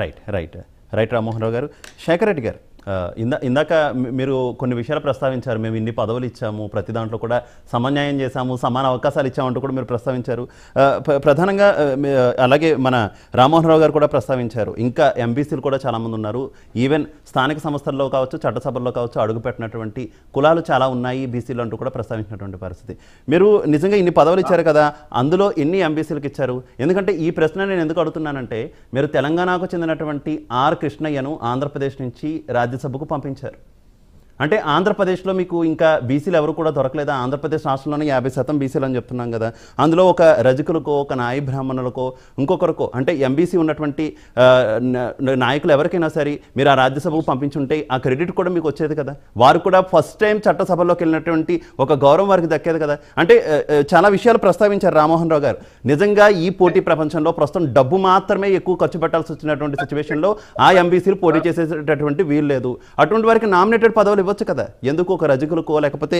Right right right Rammohan Rao గారు. శేఖర్ రెడ్డి గారు, ఇందాక మీరు కొన్ని విషయాలు ప్రస్తావించారు. మేము ఇన్ని పదవులు ఇచ్చాము, ప్రతి దాంట్లో కూడా సమన్యాయం చేశాము, సమాన అవకాశాలు ఇచ్చామంటూ కూడా మీరు ప్రస్తావించారు. ప్రధానంగా అలాగే మన రామ్మోహన్ రావు గారు కూడా ప్రస్తావించారు, ఇంకా ఎంబీసీలు కూడా చాలామంది ఉన్నారు. ఈవెన్ స్థానిక సంస్థల్లో కావచ్చు, చట్టసభల్లో కావచ్చు అడుగుపెట్టినటువంటి కులాలు చాలా ఉన్నాయి బీసీలు అంటూ కూడా ప్రస్తావించినటువంటి పరిస్థితి. మీరు నిజంగా ఇన్ని పదవులు ఇచ్చారు కదా, అందులో ఎన్ని ఎంబీసీలకు ఇచ్చారు? ఎందుకంటే ఈ ప్రశ్న నేను ఎందుకు అడుగుతున్నానంటే, మీరు తెలంగాణకు చెందినటువంటి ఆర్ కృష్ణయ్యను ఆంధ్రప్రదేశ్ నుంచి రాజ్యసభకు పంపించారు. అంటే ఆంధ్రప్రదేశ్లో మీకు ఇంకా బీసీలు ఎవరు కూడా దొరకలేదా? ఆంధ్రప్రదేశ్ రాష్ట్రంలోనే 50% బీసీలు అని చెప్తున్నాం కదా, అందులో ఒక రజకులకో, ఒక నాయ బ్రాహ్మణులకో, ఇంకొకరికో, అంటే ఎంబీసీ ఉన్నటువంటి నాయకులు ఎవరికైనా సరే మీరు ఆ రాజ్యసభకు పంపించుంటే ఆ క్రెడిట్ కూడా మీకు వచ్చేది కదా. వారు కూడా ఫస్ట్ టైం చట్టసభలోకి వెళ్ళినటువంటి ఒక గౌరవం వారికి దక్కేది కదా. అంటే చాలా విషయాలు ప్రస్తావించారు రామ్మోహన్ రావు గారు. నిజంగా ఈ పోటీ ప్రపంచంలో ప్రస్తుతం డబ్బు మాత్రమే ఎక్కువ ఖర్చు పెట్టాల్సి వచ్చినటువంటి సిచ్యువేషన్లో ఆ ఎంబీసీలు పోటీ చేసేటటువంటి వీలు లేదు. అటువంటి వారికి నామినేటెడ్ పదవులు ఇవ్వచ్చు కదా. ఎందుకు ఒక రజకులకో, లేకపోతే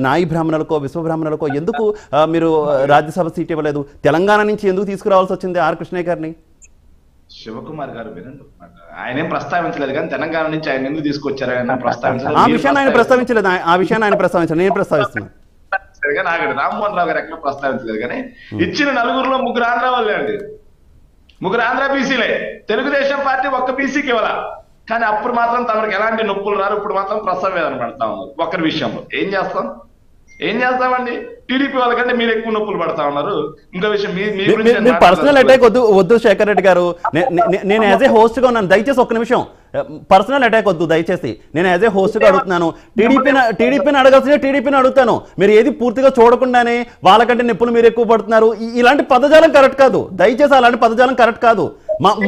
నాయి బ్రాహ్మణులకో, విశ్వబ్రాహ్మణులకో ఎందుకు మీరు రాజ్యసభ సీట్ ఇవ్వలేదు? తెలంగాణ నుంచి ఎందుకు తీసుకురావాల్సి వచ్చింది ఆర్ కృష్ణయ్య గారిని? శివకుమార్ గారు వినండి, ఆయన ఏం ప్రస్తావించలేదు కానీ తెలంగాణ నుంచి ఆయన ఎందుకు తీసుకొచ్చారు ఆయన ప్రస్తావించలేదు. ఆ విషయాన్ని ఆయన ప్రస్తావించలేదు. ఆ విషయాన్ని ఆయన ప్రస్తావించారు, నేను ప్రస్తావిస్తున్నాను. రామ్మోహన్ రావు గారు ఎక్కడ ప్రస్తావించలేదు కానీ ఇచ్చిన నలుగురులో ముగ్గురు ఆంధ్ర వాళ్ళే అండి, ముగ్గురు ఆంధ్ర బీసీలే. తెలుగుదేశం పార్టీ ఒక్క బీసీకి ఇవ్వాల, కానీ అప్పుడు మాత్రం తమరికి ఎలాంటి నొప్పులు రారు. ఇప్పుడు మాత్రం ప్రసవ వేదన పడతా ఉన్నారు ఒక్కరి విషయంలో. ఏం చేస్తామండి? టీడీపీ వాళ్ళకంటే మీరు ఎక్కువ నొప్పులు పడతా ఉన్నారు. ఇంకో విషయం, మీ పర్సనల్ అటాక్ వద్దు శేఖర్ రెడ్డి గారు. నేను యాజ్ ఏ హోస్ట్ గా ఉన్నాను, దయచేసి ఒక్క నిమిషం. పర్సనల్ అటాక్ వద్దు దయచేసి. నేను యాజ్ ఏ హోస్ట్ గా అడుగుతున్నాను. టీడీపీని అడగాల్సిన టీడీపీని అడుగుతాను. మీరు ఏది పూర్తిగా చూడకుండానే వాళ్ళకంటే నొప్పులు మీరు ఎక్కువ పడుతున్నారు, ఇలాంటి పదజాలం కరెక్ట్ కాదు. దయచేసి అలాంటి పదజాలం కరెక్ట్ కాదు.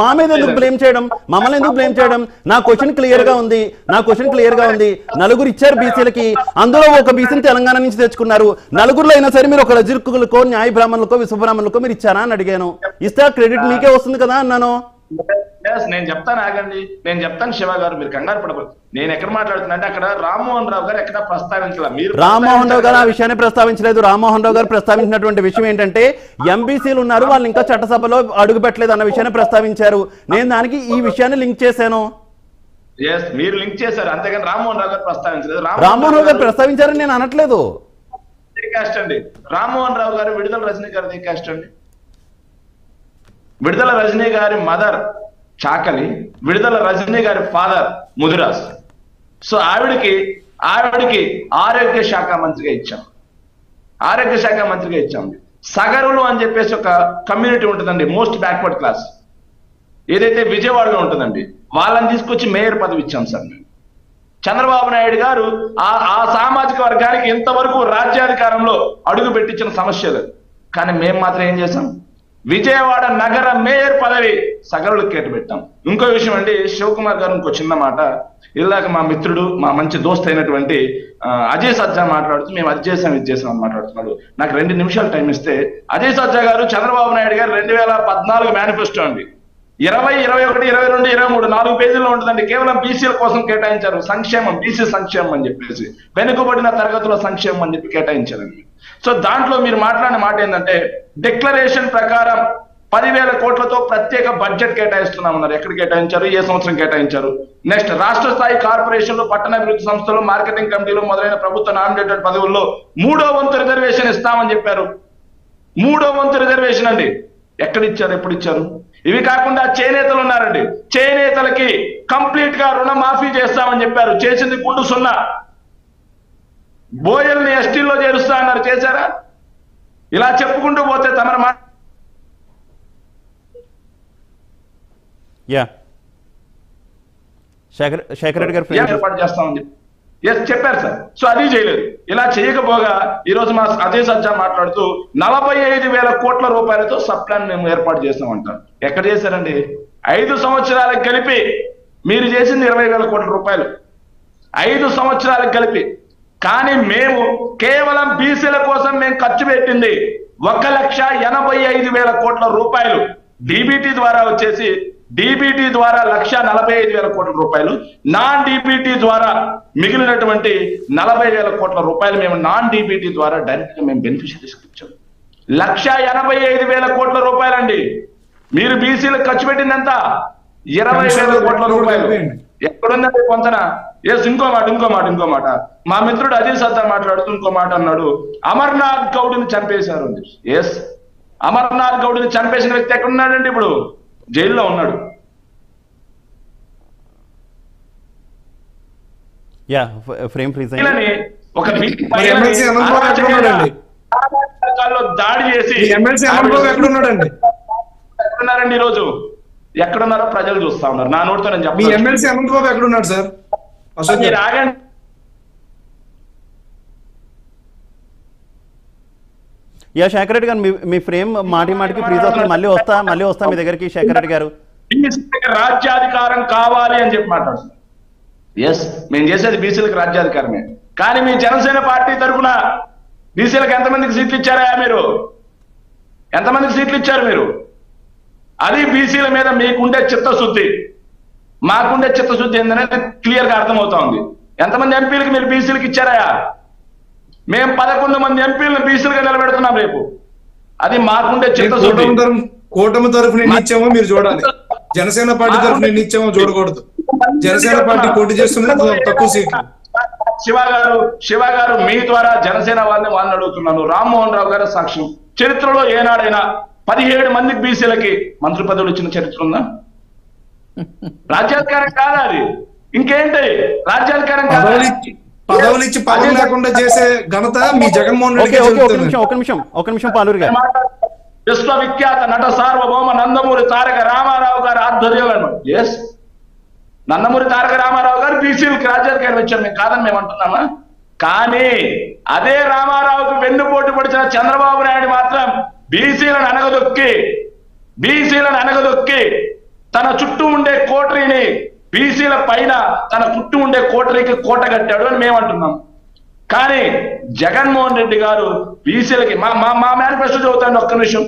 మా మీద ఎందుకు బ్లేమ్ చేయడం, మమ్మల్ని ఎందుకు బ్లేమ్ చేయడం? నా క్వశ్చన్ క్లియర్ గా ఉంది. నలుగురు ఇచ్చారు బీసీలకి, అందులో ఒక బీసీని తెలంగాణ నుంచి తెచ్చుకున్నారు. నలుగురులో అయినా సరే మీరు ఒక రజకులకో, న్యాయ బ్రాహ్మణులకో, విశ్వబ్రాహ్మణులకో మీరు ఇచ్చారా అని అడిగాను. ఇస్తే క్రెడిట్ మీకే వస్తుంది కదా అన్నాను. నేను చెప్తాను, ఆగండి, నేను చెప్తాను. శివ గారు మీరు కంగారు పడకూడదు. నేను ఎక్కడ మాట్లాడుతున్నా అంటే అక్కడ రామ్మోహన్ రావు గారు ఎక్కడ ప్రస్తావించాల. మీరు రామ్మోహన్ రావు గారు ఆ విషయాన్ని ప్రస్తావించలేదు. రామ్మోహన్ రావు గారు ప్రస్తావించినటువంటి విషయం ఏంటంటే ఎంబీసీలు ఉన్నారు, వాళ్ళు ఇంకా చట్టసభలో అడుగు పెట్టలేదు అన్న విషయాన్ని ప్రస్తావించారు. నేను దానికి ఈ విషయాన్ని లింక్ చేశాను. మీరు లింక్ చేశారు, అంతేగాని రామ్మోహన్ రావు గారు ప్రస్తావించలేదు. రామ్మోహన్ రావు గారు ప్రస్తావించారని నేను అనట్లేదు. కాస్ట్ అండి రామ్మోహన్ రావు గారు విడుదల రజనీ గారిది కాస్ట్ అండి. విడుదల రజనీ గారి మదర్ చాకలి, విడుదల రజనీ గారి ఫాదర్ ముదిరాజ్. సో ఆవిడికి ఆరోగ్య శాఖ మంత్రిగా ఇచ్చాం. సగరులు అని చెప్పేసి ఒక కమ్యూనిటీ ఉంటుందండి, మోస్ట్ బ్యాక్వర్డ్ క్లాస్, ఏదైతే విజయవాడలో ఉంటుందండి, వాళ్ళని తీసుకొచ్చి మేయర్ పదవి ఇచ్చాం సార్ మేము. చంద్రబాబు నాయుడు గారు ఆ సామాజిక వర్గానికి ఇంతవరకు రాజ్యాధికారంలో అడుగు పెట్టించిన సమస్య లేదు. కానీ మేము మాత్రం ఏం చేసాం? విజయవాడ నగర మేయర్ పదవి సగరులకు కేటాపెట్టాం. ఇంకో విషయం అండి, శివకుమార్ గారు ఇంకో చిన్న మాట. ఇలాగ మా మిత్రుడు, మా మంచి దోస్త్ అయినటువంటి అజయ్ సజ్జా మాట్లాడుతూ మేము అది చేసాం ఇది చేసాం అని మాట్లాడుతున్నాడు. నాకు 2 నిమిషాలు టైం ఇస్తే, అజయ్ సజ్జా గారు చంద్రబాబు నాయుడు గారు 2014 మేనిఫెస్టో అండి, 20, 21, 22, 23 4 పేజీల్లో ఉంటుందండి. కేవలం బీసీల కోసం కేటాయించారు. సంక్షేమం, బీసీ సంక్షేమం అని చెప్పేసి, వెనుకబడిన తరగతుల సంక్షేమం అని చెప్పి కేటాయించారండి. సో దాంట్లో మీరు మాట్లాడిన మాట ఏంటంటే, డిక్లరేషన్ ప్రకారం 10,000 కోట్లతో ప్రత్యేక బడ్జెట్ కేటాయిస్తున్నామన్నారు. ఎక్కడ కేటాయించారు? ఏ సంవత్సరం కేటాయించారు? నెక్స్ట్, రాష్ట్ర స్థాయి కార్పొరేషన్లు, పట్టణాభివృద్ధి సంస్థలు, మార్కెటింగ్ కమిటీలు మొదలైన ప్రభుత్వ నామినేటెడ్ పదవుల్లో 3వ వంతు రిజర్వేషన్ ఇస్తామని చెప్పారు. 3వ వంతు రిజర్వేషన్ అండి. ఎక్కడిచ్చారు? ఎప్పుడు ఇచ్చారు? ఇవి కాకుండా చేనేతలు ఉన్నారండి, చేనేతలకి కంప్లీట్ గా రుణమాఫీ చేస్తామని చెప్పారు. చేసింది గుండు 0. బోయల్ని ఎస్టీల్లో చేరుస్తా అన్నారు, చేశారా? ఇలా చెప్పుకుంటూ పోతే తమరు శేఖర్ రెడ్డి గారు ఏర్పాటు చేస్తామని చెప్పి చెప్పారు సార్. సో అది చేయలేదు. ఇలా చేయకపోగా ఈరోజు మా అజయ్ సజ్జా మాట్లాడుతూ 45,000 కోట్ల రూపాయలతో సబ్ ప్లాన్ మేము ఏర్పాటు చేస్తామంటారు. ఎక్కడ చేశారండి? 5 సంవత్సరాలకు కలిపి మీరు చేసింది 20,000 కోట్ల రూపాయలు, 5 సంవత్సరాలకు కలిపి. కానీ మేము కేవలం బీసీల కోసం మేము ఖర్చు పెట్టింది 1,85,000 కోట్ల రూపాయలు. డీబీటీ ద్వారా వచ్చేసి, డీబీటీ ద్వారా 1,45,000 కోట్ల రూపాయలు, నాన్ డీబీటీ ద్వారా మిగిలినటువంటి 40,000 కోట్ల రూపాయలు మేము నాన్ డీబీటీ ద్వారా డైరెక్ట్ గా మేము బెనిఫిషరీస్కి ఇచ్చాం. 1,85,000 కోట్ల రూపాయలండి. మీరు బీసీలకు ఖర్చు పెట్టిందంతా 20,000 కోట్ల రూపాయలు ఎక్కడున్నది పొంతన? ఎస్, ఇంకో మాట మా మిత్రుడు అజయ్ సత్తా మాట్లాడుతూ ఇంకో మాట అన్నాడు, అమర్నాథ్ గౌడ్ని చంపేశారు. ఎస్, అమర్నాథ్ గౌడ్ని చంపేసిన వ్యక్తి ఎక్కడున్నాడండి? ఇప్పుడు జైల్లో ఉన్నాడు. యా ఫ్రేమ్ ఫ్రీజ్ ఒక దాడి చేసి ఎక్కడున్నారండి ఈరోజు? ఎక్కడున్నారో ప్రజలు చూస్తా ఉన్నారు. నా నోటితో నేను చెప్పాను. ఎమ్మెల్సీ అనంతబాబు ఎక్కడున్నాడు సార్? మీరు ఆగండి. యా శేఖర్ రెడ్డి గారు, మీ ఫ్రేమ్ మాటికి ఫ్రీజ్ అవుతుంది. మళ్ళీ వస్తా మీ దగ్గరికి శేఖర్ రెడ్డి గారు. రాజ్యాధికారం కావాలి అని చెప్పి మాట్లాడుతున్నారు. ఎస్, మేము చేసేది బీసీలకు రాజ్యాధికారమే. కానీ మీ జనసేన పార్టీ తరఫున బీసీలకు ఎంతమందికి సీట్లు ఇచ్చారా? మీరు ఎంతమందికి సీట్లు ఇచ్చారు? మీరు అది బీసీల మీద మీకుండే చిత్తశుద్ధి, మాకుండే చిత్తశుద్ధి ఏందనేది క్లియర్ గా అర్థమవుతా ఉంది. ఎంతమంది ఎంపీలకు మీరు బీసీలకు ఇచ్చారా? మేము 11 మంది ఎంపీలను బీసీలుగా నిలబెడుతున్నాం రేపు. అది మాకుండే చిత్తశుద్ధి. కూటమి తరఫున ఎన్ని ఇచ్చామో మీరు చూడాలి, జనసేన పార్టీ తరఫున ఎన్ని ఇచ్చామో చూడకూడదు. జనసేన పార్టీ పోటీ చేస్తున్నది తక్కువ సీట్లు. శివ గారు మీ ద్వారా జనసేన వాళ్ళని అడుగుతున్నాను. రామ్మోహన్ రావు గారి సాక్ష్యం, చరిత్రలో ఏనాడైనా 17 మందికి బీసీలకి మంత్రి పదవులు ఇచ్చిన చరిత్ర ఉందా? రాజ్యాధికారం కాదా అది? ఇంకేంటి రాజ్యాధికారం? పదవులు ఇచ్చి పదవి లేకుండా చేసే ఘనత మీ జగన్మోహన్ రెడ్డి. ఒక నిమిషం పాలూరు గారు. విశ్వవిఖ్యాత నట సార్వభౌమ నందమూరి తారక రామారావు గారి ఆధ్వర్యంలో, ఎస్, నందమూరి తారక రామారావు గారు బీసీలకు రాజ్యాధికారం ఇచ్చారు. మేము కాదని మేము అంటున్నామా? కానీ అదే రామారావుకు వెన్నుపోటు పడిచిన చంద్రబాబు నాయుడు మాత్రం బీసీలను అనగదొక్కి తన చుట్టూ ఉండే కోటరీని, బీసీల పైన తన చుట్టూ ఉండే కోటరీకి కోట కట్టాడు అని మేము అంటున్నాం. కానీ జగన్మోహన్ రెడ్డి గారు బీసీలకి మా మేనిఫెస్టో చదువుతాను. ఒక్క నిమిషం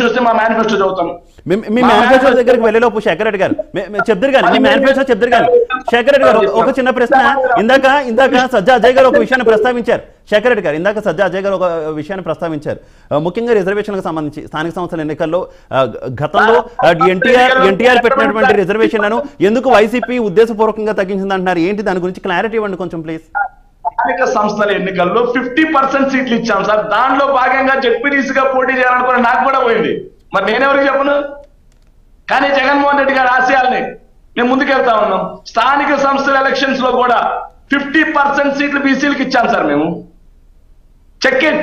వస్తే మా మేనిఫెస్టో చదువుతాను. మీ మేనిఫెస్టో దగ్గరికి వెళ్ళేలోపు శేఖర్ రెడ్డి గారు చెప్తారు కానీ, మీ మేనిఫెస్టో చెప్తారు కానీ. శేఖర్ రెడ్డి గారు ఒక చిన్న ప్రశ్న. ఇందాక సజ్జా అజయ్ గారు ఒక విషయాన్ని ప్రస్తావించారు. శేఖర్ రెడ్డి గారు, ఇందాక సజ్జా అజయ్ గారు ఒక విషయాన్ని ప్రస్తావించారు. ముఖ్యంగా రిజర్వేషన్లకు సంబంధించి స్థానిక సంస్థల ఎన్నికల్లో గతంలో ఎన్టీఆర్ పెట్టినటువంటి రిజర్వేషన్లను ఎందుకు వైసీపీ ఉద్దేశపూర్వకంగా తగ్గించింది అంటున్నారు. ఏంటి దాని గురించి క్లారిటీ ఇవ్వండి కొంచెం ప్లీజ్. స్థానిక సంస్థల ఎన్నికల్లో 50% సీట్లు ఇచ్చాం సార్. దానిలో భాగంగా జెడ్పీటీసీగా పోటీ చేయాలనుకున్న నాకు కూడా పోయింది. మరి నేనెవరికి చెప్పను? కానీ జగన్మోహన్ రెడ్డి గారి ఆశయాల్ని మేము ముందుకెళ్తా ఉన్నాం. స్థానిక సంస్థల ఎలక్షన్స్ లో కూడా 50% సీట్లు బీసీలకు ఇచ్చాం సార్ మేము. Check it.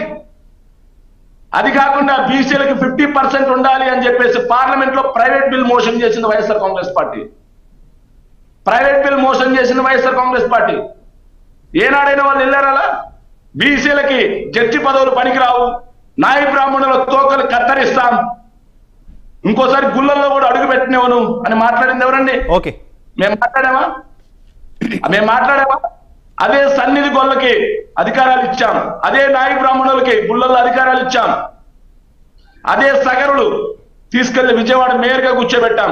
అది కాకుండా బీసీలకు 50% ఉండాలి అని చెప్పేసి పార్లమెంట్ లో ప్రైవేట్ బిల్ మోషన్ చేసింది వైఎస్ఆర్ కాంగ్రెస్ పార్టీ. ఏనాడైనా వాళ్ళు వెళ్ళారలా? బీసీలకి జడ్జి పదవులు పనికిరావు, నాయ బ్రాహ్మణుల తోకలు కత్తరిస్తాం, ఇంకోసారి గుళ్ళల్లో కూడా అడుగు పెట్టినవను అని మాట్లాడింది ఎవరండి? ఓకే, మేము మాట్లాడామా? అదే సన్నిధి గొల్లకి అధికారాలు ఇచ్చాం, అదే నాయ బ్రాహ్మణులకి గుళ్ళల్లో అధికారాలు ఇచ్చాం, అదే సగరులు తీసుకెళ్లి విజయవాడ మేయర్గా కూర్చోబెట్టాం.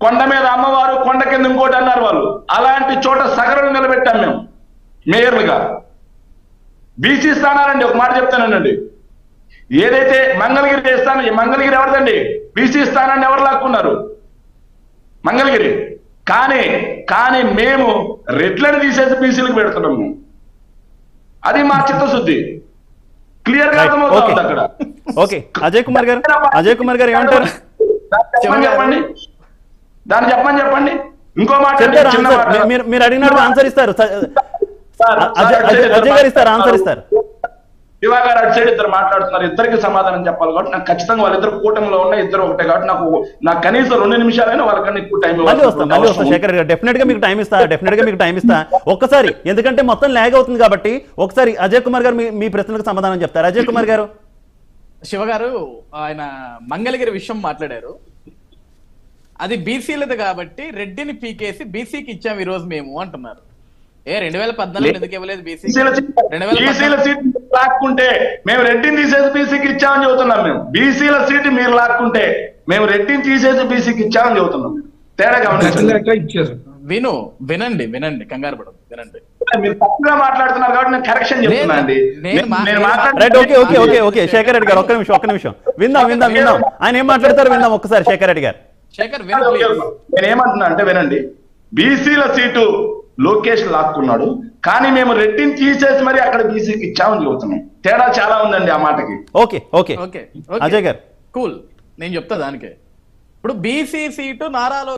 కొండ మీద అమ్మవారు, కొండ కింద ఇంకోటి అన్నారు వాళ్ళు. అలాంటి చోట సగరులు నిలబెట్టాం మేము మేయర్లుగా. బీసీ స్థానాలండి, ఒక మాట చెప్తానండి, ఏదైతే మంగళగిరి చేస్తానో, మంగళగిరి ఎవరిదండి? బీసీ స్థానాన్ని ఎవరు లాక్కున్నారు? మంగళగిరి. కానీ మేము రెడ్లను తీసేసి బీసీలకు పెడుతున్నాము. అది మా చిత్తశుద్ధి క్లియర్ గా అర్థమవుతుంది అక్కడ. ఓకే, అజయ్ కుమార్ గారు ఏమంటారు? దాన్ని చెప్పండి. ఇంకో మాట మీరు అడిగినట్టు ఆన్సర్ ఇస్తారు. అజయ్ గారు ఇస్తారు, ఆన్సర్ ఇస్తారు. శివ గారు అటు సైడ్ ఇద్దరు మాట్లాడుతున్నారు. ఇద్దరికి సమాధానం చెప్పాలి కాబట్టి నాకు ఖచ్చితంగా వాళ్ళిద్దరు కూటమిలో ఉన్న ఇద్దరు ఒకటే కాబట్టి నాకు కనీసం 2 నిమిషాలైనా వాళ్ళకన్నా ఎక్కువ టైం. మళ్ళీ వస్తాం శేఖర్ గారు, డెఫినెట్ గా మీకు టైం ఇస్తా. ఒక్కసారి, ఎందుకంటే మొత్తం ల్యాగ్ అవుతుంది కాబట్టి ఒకసారి అజయ్ కుమార్ గారు మీ ప్రశ్నలకు సమాధానం చెప్తారు. అజయ్ కుమార్ గారు. శివ గారు ఆయన మంగళగిరి విషయం మాట్లాడారు. అది బీసీలది కాబట్టి రెడ్డిని పీకేసి బీసీకి ఇచ్చాం ఈ రోజు మేము అంటున్నారు. 2014 ఎందుకు ఇవ్వలేదు? బీసీల సీట్ లాక్కుంటే మేము రెడ్డిని తీసేసి బీసీకి ఇచ్చామని చెబుతున్నాం. మేము బీసీల సీట్ మీరు లాక్కుంటే మేము రెడ్డిని తీసేసి బీసీకి ఇచ్చామని చెబుతున్నాం. తేడా ఇచ్చారు. వినండి, కంగారు పడదు, వినండి. మీరు తప్పుగా మాట్లాడుతున్నారు కాబట్టి నేను కరెక్షన్ చెప్తున్నా అండి. ఓకే శేఖర్ రెడ్డి గారు ఒక్క నిమిషం విందాం. ఆయన ఏం మాట్లాడతారు విందాం ఒక్కసారి. శేఖర్ రెడ్డి గారు శేఖర్ విను please. నేనేమంటున్నా అంటే వినండి, బీసీల సీటు లోకేష్ లాక్కున్నాడు, కానీ మేము రెడ్డిని తీసేసి మరి అక్కడ బీసీకి ఇచ్చామని చెబుతున్నాం. తేడా చాలా ఉందండి ఆ మాటకి. ఓకే ఓకే ఓకే అజయ్ గారు కూల్, నేను చెప్తా దానికే. ఇప్పుడు బీసీ సీటు నారాలో